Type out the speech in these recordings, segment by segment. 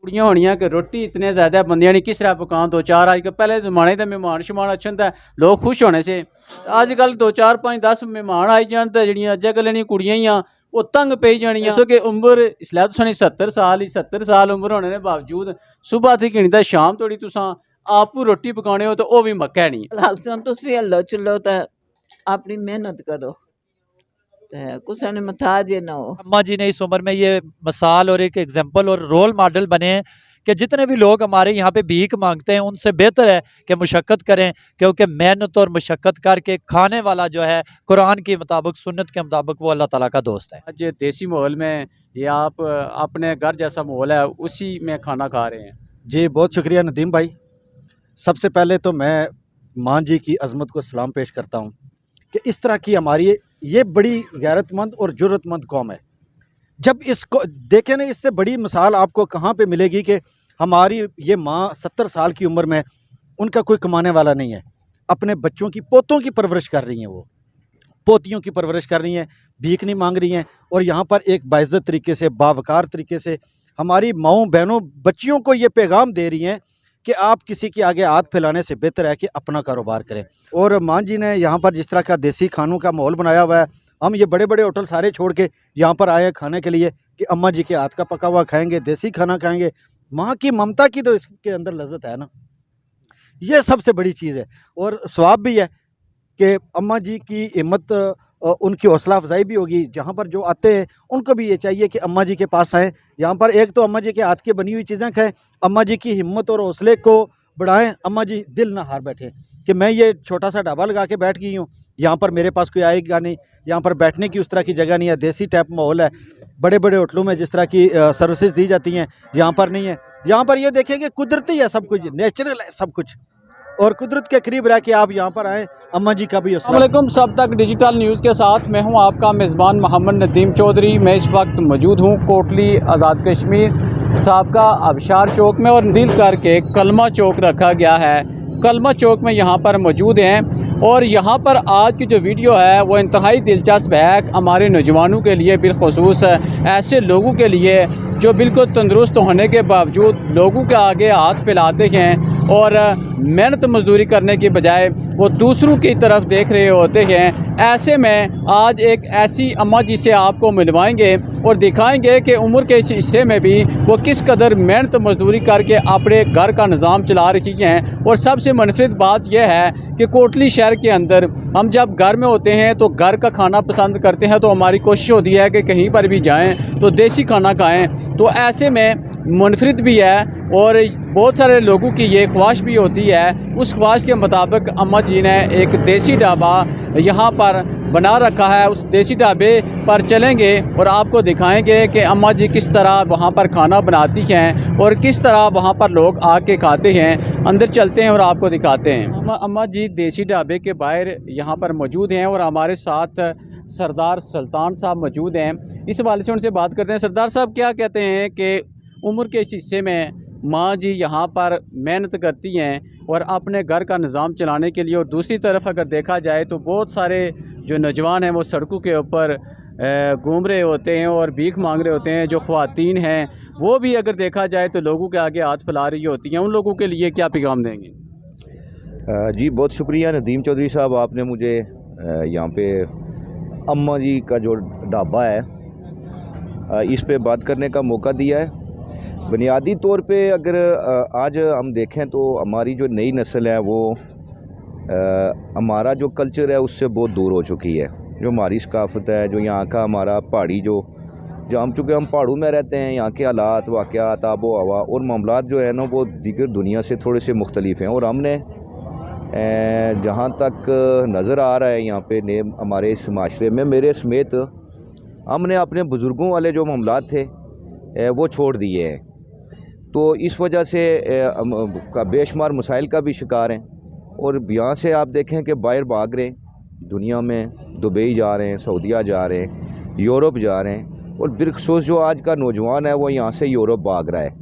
कुड़ियां होनियां कि रोटी इतने ज़्यादा बंदियां नहीं किस तरह पकान दो चार अज पहले जमाने तो मेहमान शमान अच्छे होंदा लोग खुश होने से अजकल 2 4 5 10 मेहमान आई जान तो जड़ियां अज्जै कल्लै दियां कुड़ियां ही वो तंग पेई जानियां सो कि उम्र इसलै तुसें 70 साल ही 70 साल उम्र होने के बावजूद सुबह थी गिनी तो शाम तोड़ी तुसां आपू रोटी पकाने हो तो वो भी मक्कै नहीं हालसन तुस भी हल्लो चुल्लो तो अपनी मेहनत करो कुछ ने मथाज ना हो। अम्मा जी ने इस उम्र में ये मिसाल और एक एग्जाम्पल और रोल मॉडल बने हैं कि जितने भी लोग हमारे यहाँ पे भीख मांगते हैं उनसे बेहतर है कि मुशक्क़त करें, क्योंकि मेहनत और मुशक्क़त करके खाने वाला जो है कुरान के मुताबिक सुन्नत के मुताबिक वो अल्लाह ताला का दोस्त है। आज देसी माहौल में ये आप अपने घर जैसा माहौल है उसी में खाना खा रहे हैं। जी बहुत शुक्रिया नदीम भाई। सबसे पहले तो मैं माँ जी की अज़मत को सलाम पेश करता हूँ कि इस तरह की हमारी ये बड़ी गैरतमंद और जुर्रतमंद कौम है। जब इसको देखें ना, इससे बड़ी मिसाल आपको कहाँ पे मिलेगी कि हमारी ये माँ 70 साल की उम्र में उनका कोई कमाने वाला नहीं है, अपने बच्चों की पोतों की परवरिश कर रही हैं, वो पोतियों की परवरिश कर रही हैं, भीख नहीं मांग रही हैं और यहाँ पर एक बाइज़्ज़त तरीके से बावकार तरीके से हमारी माँओं बहनों बच्चियों को ये पैगाम दे रही हैं कि आप किसी के आगे हाथ फैलाने से बेहतर है कि अपना कारोबार करें। और माँ जी ने यहाँ पर जिस तरह का देसी खानों का माहौल बनाया हुआ है, हम ये बड़े बड़े होटल सारे छोड़ के यहाँ पर आए हैं खाने के लिए कि अम्मा जी के हाथ का पका हुआ खाएंगे, देसी खाना खाएंगे। माँ की ममता की तो इसके अंदर लज्जत है ना, ये सबसे बड़ी चीज़ है। और स्वाब भी है कि अम्मा जी की हिम्मत उनकी हौसला अफजाई भी होगी। जहाँ पर जो आते हैं उनको भी ये चाहिए कि अम्मा जी के पास आएँ, यहाँ पर एक तो अम्मा जी के हाथ की बनी हुई चीज़ें खाएँ, अम्मा जी की हिम्मत और हौसले को बढ़ाएं, अम्मा जी दिल ना हार बैठे कि मैं ये छोटा सा ढाबा लगा के बैठ गई हूँ, यहाँ पर मेरे पास कोई आएगा नहीं, यहाँ पर बैठने की उस तरह की जगह नहीं है, देसी टाइप माहौल है। बड़े बड़े होटलों में जिस तरह की सर्विसेज दी जाती हैं यहाँ पर नहीं है। यहाँ पर ये देखें कि कुदरती है सब कुछ, नेचुरल है सब कुछ और कुदरत के करीब रह के आप यहाँ पर आएँ, अम्मा जी का भी अस्सलामुअलैकुम। सब तक डिजिटल न्यूज़ के साथ मैं हूँ आपका मेज़बान मोहम्मद नदीम चौधरी। मैं इस वक्त मौजूद हूँ कोटली आज़ाद कश्मीर साबका आबशार चौक में और दिल करके कलमा चौक रखा गया है। कलमा चौक में यहाँ पर मौजूद हैं और यहाँ पर आज की जो वीडियो है वो इंतहाई दिलचस्प है हमारे नौजवानों के लिए, बिलखुसूस ऐसे लोगों के लिए जो बिल्कुल तंदुरुस्त होने के बावजूद लोगों के आगे हाथ फैलाते हैं और मेहनत मजदूरी करने की बजाय वो दूसरों की तरफ देख रहे होते हैं। ऐसे में आज एक ऐसी अम्मा जी से आपको मिलवाएंगे और दिखाएंगे कि उम्र के इस हिस्से में भी वो किस कदर मेहनत मजदूरी करके अपने घर का निज़ाम चला रही हैं। और सबसे मुनफरिद बात यह है कि कोटली शहर के अंदर हम जब घर में होते हैं तो घर का खाना पसंद करते हैं, तो हमारी कोशिश होती है कि कहीं पर भी जाएँ तो देसी खाना खाएँ। तो ऐसे में मुनफरिद भी है और बहुत सारे लोगों की ये ख्वाहिश भी होती है। उस ख्वाहिश के मुताबिक अम्मा जी ने एक देसी ढाबा यहाँ पर बना रखा है। उस देसी ढाबे पर चलेंगे और आपको दिखाएंगे कि अम्मा जी किस तरह वहाँ पर खाना बनाती हैं और किस तरह वहाँ पर लोग आके खाते हैं। अंदर चलते हैं और आपको दिखाते हैं। अम्मा जी देसी ढाबे के बाहर यहाँ पर मौजूद हैं और हमारे साथ सरदार सुल्तान साहब मौजूद हैं। इस हवाले से उनसे बात करते हैं। सरदार साहब, क्या कहते हैं कि उम्र के इस हिस्से में माँ जी यहाँ पर मेहनत करती हैं और अपने घर का निज़ाम चलाने के लिए, और दूसरी तरफ अगर देखा जाए तो बहुत सारे जो नौजवान हैं वो सड़कों के ऊपर घूम रहे होते हैं और भीख मांग रहे होते हैं। जो ख़वातीन हैं वो भी अगर देखा जाए तो लोगों के आगे हाथ फैला रही होती हैं। उन लोगों के लिए क्या पैगाम देंगे? जी बहुत शुक्रिया नदीम चौधरी साहब, आपने मुझे यहाँ पे अम्मा जी का जो ढाबा है इस पे बात करने का मौका दिया है। बुनियादी तौर पे अगर आज हम देखें तो हमारी जो नई नस्ल है वो हमारा जो कल्चर है उससे बहुत दूर हो चुकी है। जो हमारी सकाफ़त है, जो यहाँ का हमारा पहाड़ी जो हम चूँकि हम पहाड़ों में रहते हैं, यहाँ के हालात वाक़यात आबो हवा और मामलात जो है ना वो दीगर दुनिया से थोड़े से मुख्तलिफ हैं। और हमने जहाँ तक नज़र आ रहा है यहाँ पे हमारे इस माशरे में मेरे समेत हमने अपने बुज़ुर्गों वाले जो मामलात थे वो छोड़ दिए हैं। तो इस वजह से बेशुमार मसाइल का भी शिकार हैं। और यहाँ से आप देखें कि बाहर भाग रहे हैं दुनिया में, दुबई जा रहे हैं, सऊदीया जा रहे हैं, यूरोप जा रहे हैं। और बिलखसूस जो आज का नौजवान है वो यहाँ से यूरोप भाग रहा है।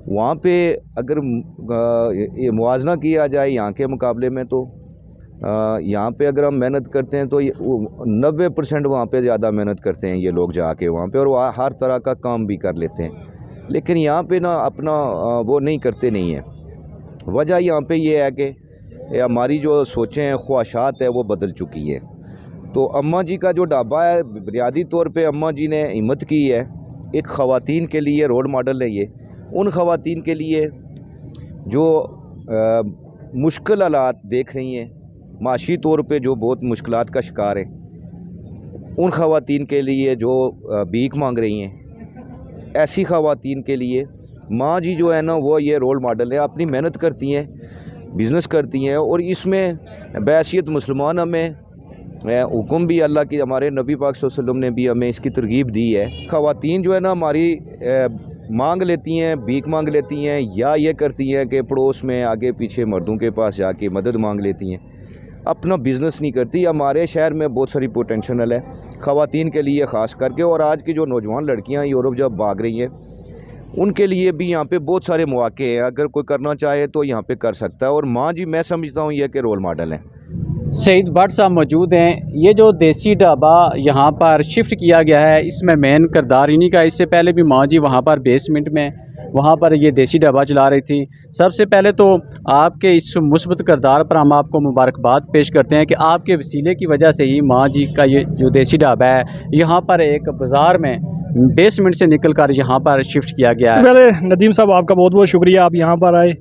वहाँ पे अगर मुवाजना किया जाए यहाँ के मुकाबले में तो यहाँ पे अगर हम मेहनत करते हैं तो 90% वहाँ पे ज़्यादा मेहनत करते हैं ये लोग जाके वहाँ पे, और वहाँ हर तरह का काम भी कर लेते हैं। لیکن یہاں پہ نا اپنا وہ نہیں کرتے نہیں ہیں. وجہ یہاں پہ یہ ہے کہ ہماری جو سوچیں ہیں خواہشات ہے وہ بدل چکی ہیں. تو اماں جی کا جو ڈھابا ہے بنیادی طور پہ اماں جی نے ہمت کی ہے. ایک خواتین کے لیے رول ماڈل ہے یہ. ان خواتین کے لیے جو مشکل حالات دیکھ رہی ہیں, معاشی طور پہ جو بہت مشکلات کا شکار ہیں, ان خواتین کے لیے جو بھیک مانگ رہی ہیں, ایسی خواتین کے لیے ماں جی جو ہے نا وہ یہ رول ماڈل ہے. اپنی محنت کرتی ہیں, بزنس کرتی ہیں, اور اس میں بحیثیت مسلمان ہمیں حکم بھی اللہ کی, ہمارے نبی پاک صلی اللہ علیہ وسلم نے بھی ہمیں اس کی ترغیب دی ہے. خواتین جو ہے نا ہماری مانگ لیتی ہیں, بھیک مانگ لیتی ہیں, یا یہ کرتی ہیں کہ پڑوس میں آگے پیچھے مردوں کے پاس جا کے مدد مانگ لیتی ہیں, اپنا بزنس نہیں کرتی. ہمارے شہر میں بہت ساری پوٹینشیل ہے خواتین کے لیے خاص کر کے, اور آج کی جو نوجوان لڑکیاں یورپ جب بھاگ رہی ہیں ان کے لیے بھی یہاں پہ بہت سارے مواقع ہیں. اگر کوئی کرنا چاہے تو یہاں پہ کر سکتا ہے. اور ماں جی میں سمجھتا ہوں یہ کہ رول ماڈل ہیں. سعید بٹ صاحب موجود ہیں. یہ جو دیسی ڈھابا یہاں پر شفٹ کیا گیا ہے اس میں مین کردار انہی کا. اس سے پہلے بھی ماں جی وہاں پر بیسمنٹ میں وہاں پر یہ دیسی ڈھابا چلا رہی تھی. سب سے پہلے تو آپ کے اس مثبت کردار پر ہم آپ کو مبارکباد پیش کرتے ہیں کہ آپ کے وسیلے کی وجہ سے ہی ماں جی کا یہ جو دیسی ڈھابا ہے یہاں پر ایک بازار میں بیسمنٹ سے نکل کر یہاں پر شفٹ کیا گیا ہے. پہلے ندیم صاحب آپ کا بہت بہت شکریہ, آپ یہاں پر آئے.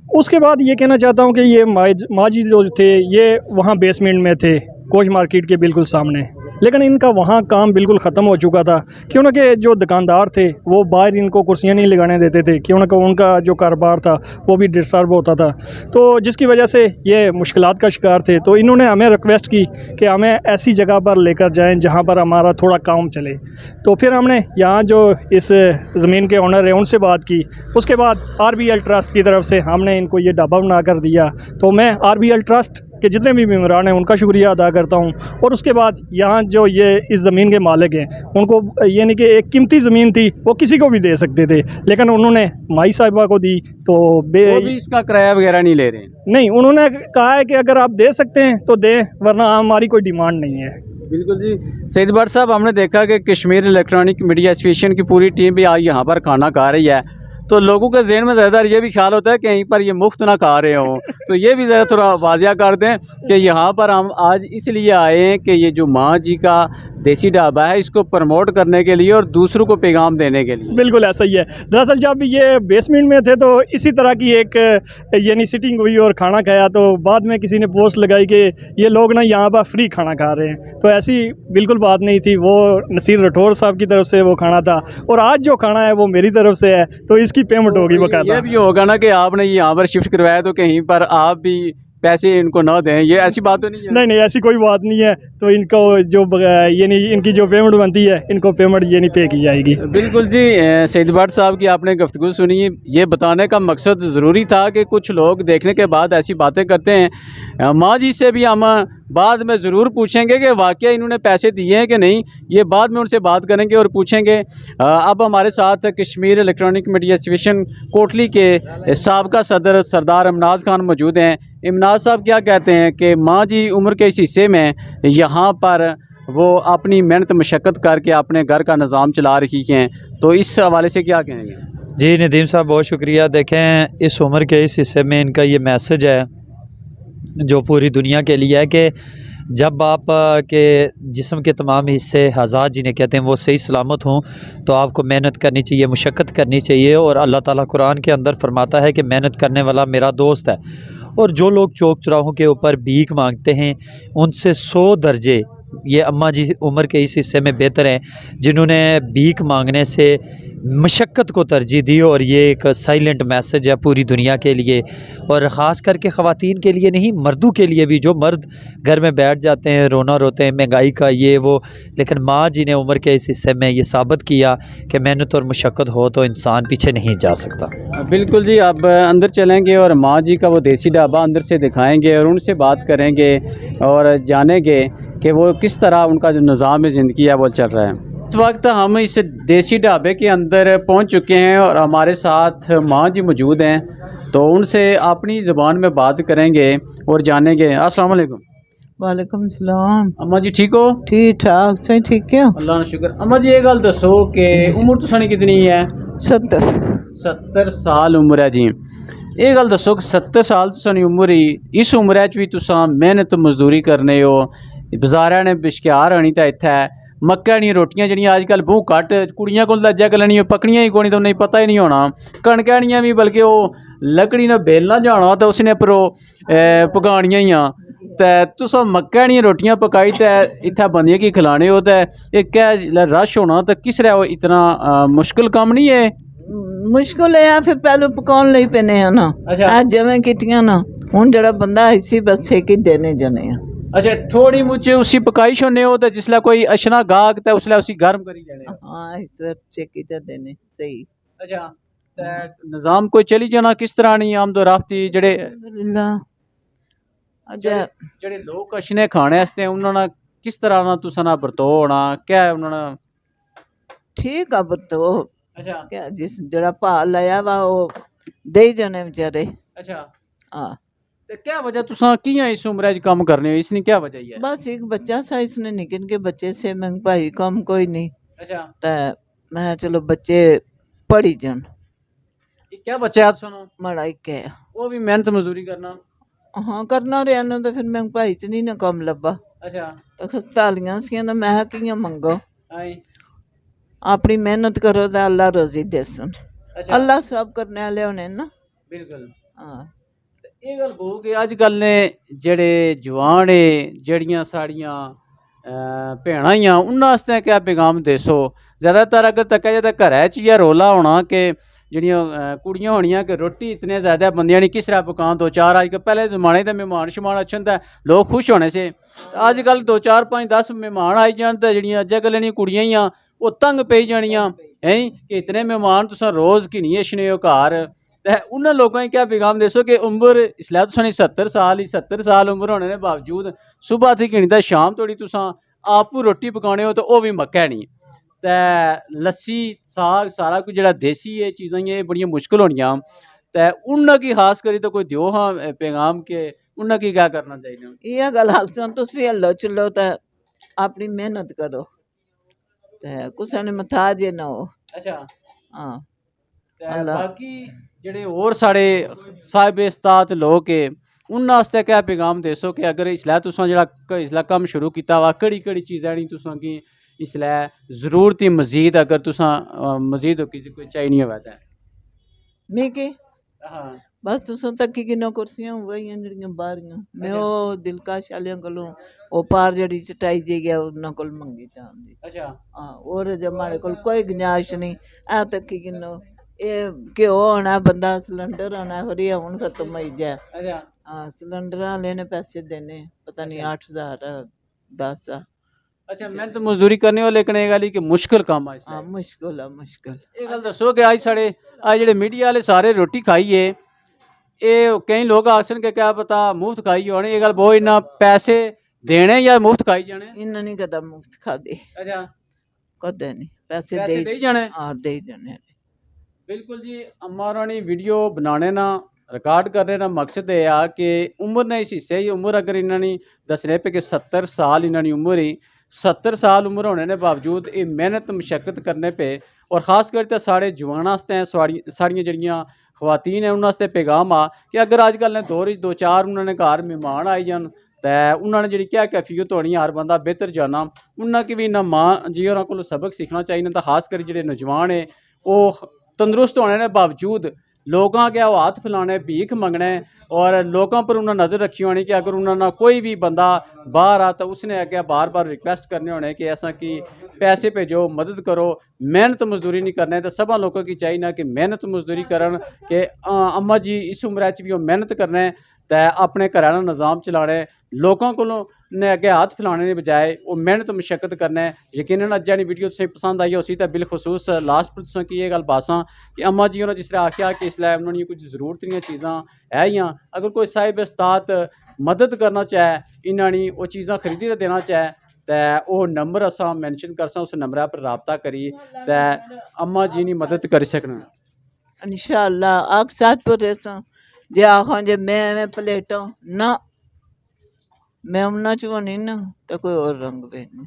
اس کے بعد یہ کہنا چاہتا ہوں کہ یہ ماجد جو تھے یہ وہاں بیسمنٹ میں تھے کوچ مارکیٹ کے بالکل سامنے, لیکن ان کا وہاں کام بالکل ختم ہو چکا تھا. کیوں نہ کہ جو دکاندار تھے وہ باہر ان کو کرسیاں نہیں لگانے دیتے تھے, کیوں نہ کہ ان کا جو کاروبار تھا وہ بھی ڈسٹرب ہوتا تھا. تو جس کی وجہ سے یہ مشکلات کا شکار تھے. تو انہوں نے ہمیں ریکویسٹ کی کہ ہمیں ایسی جگہ پر لے کر جائیں جہاں پر ہمارا تھوڑا کام چلے. تو پھر ہم نے یہاں جو اس زمین کے آنر ہیں ان سے بات کی. اس کے بعد RBL ٹرسٹ کی طرف سے ہم نے ان کو یہ ڈھابا بنا کر دیا. تو میں RBL ٹرسٹ کہ جتنے بھی ممبران ہیں ان کا شکریہ ادا کرتا ہوں. اور اس کے بعد یہاں جو یہ اس زمین کے مالک ہیں ان کو یعنی کہ ایک قیمتی زمین تھی وہ کسی کو بھی دے سکتے تھے, لیکن انہوں نے مائی صاحبہ کو دی. تو وہ بھی اس کا کرایہ وغیرہ نہیں لے رہے ہیں. نہیں, انہوں نے کہا ہے کہ اگر آپ دے سکتے ہیں تو دیں, ورنہ ہماری کوئی ڈیمانڈ نہیں ہے. بالکل جی. سعید بٹ صاحب ہم نے دیکھا کہ کشمیر الیکٹرانک میڈیا ایسوسیشن کی پوری ٹیم بھی آج یہاں پر کھانا کھا رہی ہے. تو لوگوں کے ذہن میں زیادہ یہ بھی خیال ہوتا ہے کہ کہیں پر یہ مفت نہ کھا رہے ہوں. تو یہ بھی ذرا تھوڑا واضح کر دیں کہ یہاں پر ہم آج اس لیے آئے ہیں کہ یہ جو ماں جی کا دیسی ڈھابا ہے اس کو پروموٹ کرنے کے لیے اور دوسروں کو پیغام دینے کے لیے. بالکل ایسا ہی ہے. دراصل جب یہ بیسمنٹ میں تھے تو اسی طرح کی ایک یعنی سٹنگ ہوئی اور کھانا کھایا. تو بعد میں کسی نے پوسٹ لگائی کہ یہ لوگ نا یہاں پر فری کھانا کھا رہے ہیں. تو ایسی بالکل بات نہیں تھی. وہ نصیر رٹھور صاحب کی طرف سے وہ کھانا تھا, اور آج جو کھانا ہے وہ میری طرف سے ہے. تو اس کی پیمنٹ ہوگی باقاعدہ. یہ بھی ہوگا نا کہ آپ نے یہاں پر شفٹ کروایا تو کہیں پر آپ بھی پیسے ان کو نہ دیں, یہ ایسی بات تو نہیں ہے؟ نہیں, ایسی کوئی بات نہیں ہے. تو ان کو جو یعنی ان کی جو پیمنٹ بنتی ہے ان کو پیمنٹ یعنی پے کی جائے گی. بالکل جی. سعید بٹ صاحب کی آپ نے گفتگو سنی. یہ بتانے کا مقصد ضروری تھا کہ کچھ لوگ دیکھنے کے بعد ایسی باتیں کرتے ہیں. ماں جی سے بھی ہم بعد میں ضرور پوچھیں گے کہ واقعہ انہوں نے پیسے دیے ہیں کہ نہیں, یہ بعد میں ان سے بات کریں گے اور پوچھیں گے. اب ہمارے ساتھ Kashmir electronic media association Kotli کے سابقہ صدر سردار امناز خان موجود ہیں. امناز صاحب کیا کہتے ہیں کہ ماں جی عمر کے اس حصے میں یہاں پر وہ اپنی محنت مشقت کر کے اپنے گھر کا نظام چلا رہی ہیں, تو اس حوالے سے کیا کہیں گے؟ جی ندیم صاحب بہت شکریہ. دیکھیں اس عمر کے اس حصے میں ان کا یہ میسج ہے جو پوری دنیا کے لیے ہے کہ جب آپ کے جسم کے تمام حصے اعضاء جنہیں کہتے ہیں وہ صحیح سلامت ہوں تو آپ کو محنت کرنی چاہیے, مشقت کرنی چاہیے. اور اللہ تعالیٰ قرآن کے اندر فرماتا ہے کہ محنت کرنے والا میرا دوست ہے. اور جو لوگ چوک چراہوں کے اوپر بھیک مانگتے ہیں ان سے 100 درجے یہ اماں جی عمر کے اس حصے میں بہتر ہیں جنہوں نے بھیک مانگنے سے مشقت کو ترجیح دی. اور یہ ایک سائلنٹ میسج ہے پوری دنیا کے لیے, اور خاص کر کے خواتین کے لیے نہیں, مردوں کے لیے بھی. جو مرد گھر میں بیٹھ جاتے ہیں رونا روتے ہیں مہنگائی کا یہ وہ, لیکن ماں جی نے عمر کے اس حصے میں یہ ثابت کیا کہ محنت اور مشقت ہو تو انسان پیچھے نہیں جا سکتا. بالکل جی. اب اندر چلیں گے اور ماں جی کا وہ دیسی ڈھابا اندر سے دکھائیں گے اور ان سے بات کریں گے اور جانیں گے کہ وہ کس طرح ان کا جو نظام زندگی ہے وہ چل رہا ہے. اس وقت ہم اس دیسی ڈھابے کے اندر پہنچ چکے ہیں اور ہمارے ساتھ ماں جی موجود ہیں, تو ان سے اپنی زبان میں بات کریں گے اور جانیں گے. السلام علیکم. وعلیکم السلام. اماں جی ٹھیک ہو؟ ٹھیک ٹھاک. صحیح ٹھیک ہے. اللہ کا شکر. اماں جی یہ گل دسو کہ عمر تو سانی کتنی ہے؟ 70 70 ਸਾਲ ਉਮਰ ਹੈ ਜੀ। ਇਹ ਗੱਲ ਦੱਸੋ ਕਿ 70 ਸਾਲ ਤੁਸਾਂ ਉਮਰ ਹੀ, ਇਸ ਉਮਰ 'ਚ ਵੀ ਤੁਸਾਂ ਮਿਹਨਤ ਮਜ਼ਦੂਰੀ ਕਰਨੇ ਹੋ। ਬਾਜ਼ਾਰਾਂ ਨੇ ਬਿਸ਼ਕਿਆਰ ਆਣੀ ਤਾਂ ਇੱਥੇ ਮੱਕਾਂ ਦੀਆਂ ਰੋਟੀਆਂ ਜਿਹੜੀਆਂ ਅੱਜ ਕੱਲ੍ਹ ਬਹੁਤ ਘੱਟ ਕੁੜੀਆਂ ਕੋਲ ਤਾਂ ਜੱਗ ਲੈਣੀ ਪਕੜੀਆਂ ਹੀ ਕੋਣੀ ਤਾਂ ਨਹੀਂ ਪਤਾ ਹੀ ਨਹੀਂ ਹੋਣਾ। ਕਣਕਾਂ ਵੀ ਬਲਕਿ ਉਹ ਲੱਕੜੀ ਨਾਲ ਬੇਲਣਾ ਜਾਣਾ ਤਾਂ ਉਸਨੇ ਪਰ ਪਕਾਣੀਆਂ ਹੀ ਆ। ਤੇ ਤੁਸਾਂ ਮੱਕਾਂ ਦੀਆਂ ਰੋਟੀਆਂ ਪਕਾਈ ਤੇ ਇੱਥੇ ਬੰਦੀਆਂ ਕੀ ਖਿਲਾਣੇ ਹੋ ਤੇ ਇਹ क्या रश ਹੋਣਾ ਤਾਂ ਕਿਸ ਰਿਹਾ ਇਤਨਾ ਮੁਸ਼ਕਿਲ ਕੰਮ ਨਹੀਂ ਹੈ। ਮੁਸ਼ਕਿਲ ਹੈ ਫਿਰ ਪਹਿਲਾਂ ਪਕਾਉਣ ਲਈ ਪੈਨੇ ਆ ਨਾ। ਅੱਛਾ। ਜਿਵੇਂ ਕੀਤੀਆਂ ਨਾ ਹੁਣ ਜਿਹੜਾ ਬੰਦਾ ਇਸੀ ਬਸ ਛੇਕੀ ਦੇਣੇ ਜਣੇ ਆ। अच्छा थोड़ी मुझे उसी पकाइश होने हो तो जिसला कोई अशना गाग तो उसला उसी गर्म करी जाने। हाँ इस तरह छेकी तो देने सही। अच्छा ते निज़ाम कोई चली जाना किस तरह नहीं आमदो राफ्ती जड़े जड़े लोग अशने खाने वास्ते उन्होंने किस तरह ना तुसा ना बरतो होना क्या है उन्होंने ठीक है बरतो। अच्छा क्या जिस जरा भा लाया वा वो दे जाने बेचारे। अच्छा हाँ ते क्या वजह तुसा कियां इस उम्र च काम करने हो इसनी क्या वजह है। बस एक बच्चा सा इसने निके निके बच्चे से मैं भाई कम कोई नहीं। अच्छा तो मैं चलो बच्चे पढ़ी जान। क्या बच्चा है सुनो माड़ा एक है वो भी मेहनत मजदूरी करना। हाँ करना रहा ना तो फिर मैं भाई च नहीं ना कम लब्बा अच्छा तो खस्तालियां सी तो मैं कियां मंगो। आई अपनी मेहनत करो तो अल्लाह रोजी देसन। अच्छा अल्लाह सब करने वाले होने ना। बिल्कुल हाँ ਇਹ ਗੱਲ ਕਹੋ ਕਿ ਅੱਜ ਕੱਲ੍ਹ ਨੇ ਜਿਹੜੇ ਜਵਾਨ ਏ ਜਿਹੜੀਆਂ ਸਾਡੀਆਂ ਭੈਣਾਂ ਹੀ ਆ ਉਹਨਾਂ ਵਾਸਤੇ ਕਿਆ ਪੈਗਾਮ ਦੇਸੋ। ਜ਼ਿਆਦਾਤਰ ਅਗਰ ਤੱਕਿਆ ਜਾਏ ਤਾਂ ਘਰਾਂ 'ਚ ਹੀ ਰੌਲਾ ਹੋਣਾ ਕਿ ਜਿਹੜੀਆਂ ਕੁੜੀਆਂ ਹੋਣੀਆਂ ਕਿ ਰੋਟੀ ਇਤਨੇ ਜ਼ਿਆਦਾ ਬੰਦੀਆਂ ਨਹੀਂ ਕਿਸ ਤਰ੍ਹਾਂ ਪਕਾਉਣ। ਦੋ ਚਾਰ ਅੱਜ ਕੱਲ੍ਹ ਪਹਿਲੇ ਜ਼ਮਾਨੇ ਦੇ ਮਹਿਮਾਨ ਸ਼ਮਾਨ ਅੱਛੇ ਤਾਂ ਲੋਕ ਖੁਸ਼ ਹੋਣੇ ਸੀ। ਅੱਜ ਕੱਲ੍ਹ 2 4 5 10 ਮਹਿਮਾਨ ਆਈ ਜਾਣ ਤਾਂ ਜਿਹੜੀਆਂ ਅੱਜ ਕੱਲ੍ਹ ਦੀਆਂ ਕੁੜੀਆਂ ਹੀ ਆ ਉਹ ਤੰਗ ਪਈ ਜਾਣੀਆਂ ਹੈ ਕਿ ਇਤਨੇ ਮਹਿਮਾਨ ਤੁਸੀਂ ਰੋਜ਼ ਕਿੰਨੀ ਅਸ਼ਨੇ ਹੋ ਘਰ। तो उन्होंने लोगों को क्या पैगाम देसो कि उम्र इसलिए तुसा 70 साल उम्र होने के बावजूद सुबह थी घिनी तो शाम तोड़ी तुसा आप रोटी पकाने हो तो वह भी मक्का नहीं तो लस्सी साग सारा कुछ जो देसी ये चीज़ां ये बड़ियां मुश्किल होनियां तो उन्होंने की खास करी तो कोई दियो हाँ पैगाम के उन्होंने की क्या करना चाहिए। ये गल हाल सुन तुस भी हल्लो चलो तो अपनी मेहनत करो तो कुछ ने मथाज ना हो। अच्छा हाँ बाकी ਜਿਹੜੇ ਹੋਰ ਸਾਡੇ ਸਾਹਿਬ ਇਸਤਾਤ ਲੋਕ ਹੈ ਉਹਨਾਂ ਵਾਸਤੇ ਕਿਆ ਪੈਗਾਮ ਦੇਸੋ ਕਿ ਅਗਰ ਇਸਲਾ ਤੁਸਾਂ ਜਿਹੜਾ ਇਸਲਾ ਕੰਮ ਸ਼ੁਰੂ ਕੀਤਾ ਵਾ ਕਿਹੜੀ ਚੀਜ਼ਾਂ ਨਹੀਂ ਤੁਸਾਂ ਕੀ ਇਸਲਾ ਜ਼ਰੂਰਤ ਹੀ ਮਜ਼ੀਦ ਅਗਰ ਤੁਸਾਂ ਮਜ਼ੀਦ ਕੋਈ ਚਾਹੀਦੀ ਹੋਵੇ ਤਾਂ मैं के ਹਾਂ बस तुसां तक की किनो कुर्सियां हुई जड़ियां बाहरियां मैं वो दिलकश वालियां कोलों वो पार जड़ी चटाई जी गया उन्हां कोल मंगी जांदी। अच्छा हाँ और हमारे कोल कोई गुंजाइश नहीं आ तक की किनो ये घ्यो होना बंदा सिलेंडर होना खरी हुन खत्म होई जाए। अच्छा हाँ सिलेंडर वाले ने पैसे देने पता नहीं 8,000 10। अच्छा मेहनत मजदूरी करने वाले लेकिन ये गल कि मुश्किल काम है। हाँ मुश्किल है मुश्किल। ये गल दसो कि अज साढ़े अज जेह्ड़े मीडिया वाले सारे रोटी खाइए ये कई लोग आखन कि क्या पता मुफ्त खाई होने। ये गल बहुत इन्ना पैसे देने या मुफ्त खाई जाने। इन्ना नहीं कदा मुफ्त खादे। अच्छा कदे नहीं पैसे पैसे दे जाने। हाँ दे जाने। बिल्कुल जी अम्मा रानी वीडियो बनाने ना रिकॉर्ड करने का मकसद ये आ कि उम्र ने इस हिस्से की उम्र अगर इन्होंने दसने पे कि 70 साल इन्होंने उम्र ही 70 साल उम्र होने के बावजूद ये मेहनत मशक्कत करने पे और ख़ास करके साढ़े जवान आस्ते साड़ियाँ जड़ियाँ खवातीन हैं उन्होंने पैगाम आ कि अगर अजकल ने दौर 2 4 उन्होंने घर मेहमान आई जान तो उन्होंने जी क्या कैफियत होनी हर बंदा बेहतर जाना उन्होंने की भी इन्ना माँ जी और को सबक सीखना चाहिए। तो खास कर जो नौजवान है वो तंदुरुस्त होने के बावजूद लोगों के हाथ फैलाने भीख मंगने और लोगों पर उन्हें नज़र रखी होनी कि अगर उन्होंने कोई भी बंदा बाहर आ तो उसने अगे बार बार रिक्वेस्ट करने होने कि ऐसा कि पैसे भेजो मदद करो मेहनत मजदूरी नहीं करने। तो सब लोगों की चाहिए ना कि मेहनत मजदूरी करन कि अम्मा जी इस उम्र भी वो मेहनत करने तो अपने घर का निज़ाम चलाने लोगों को ने अगे हाथ फैलाने की बजाय वो मेहनत मशक्कत करना। यकीनन अज्ज दी वीडियो तुसें पसंद आई उसी तो बिलखसूस लास्ट पर तुसें की ये गल बासां कि अम्मा जी उन्होंने जिस तरह आख्या कि इसलिए उन्होंने कुछ ज़रूरत दियां चीज़ां है ही अगर कोई साहिब इस्तात मदद करना चाहे इन्होंने वो चीज़ां खरीदी देना चाहे तो वो नंबर असां मैंशन करसां उस नंबर पर रबता करी तो अम्मा जी की मदद कर सकना इंशाअल्लाह। आग साथ पर रहसा जे आखां जे मैं प्लेटां ना मैं उन्ना चो नहीं ना तो कोई और रंग पे नहीं।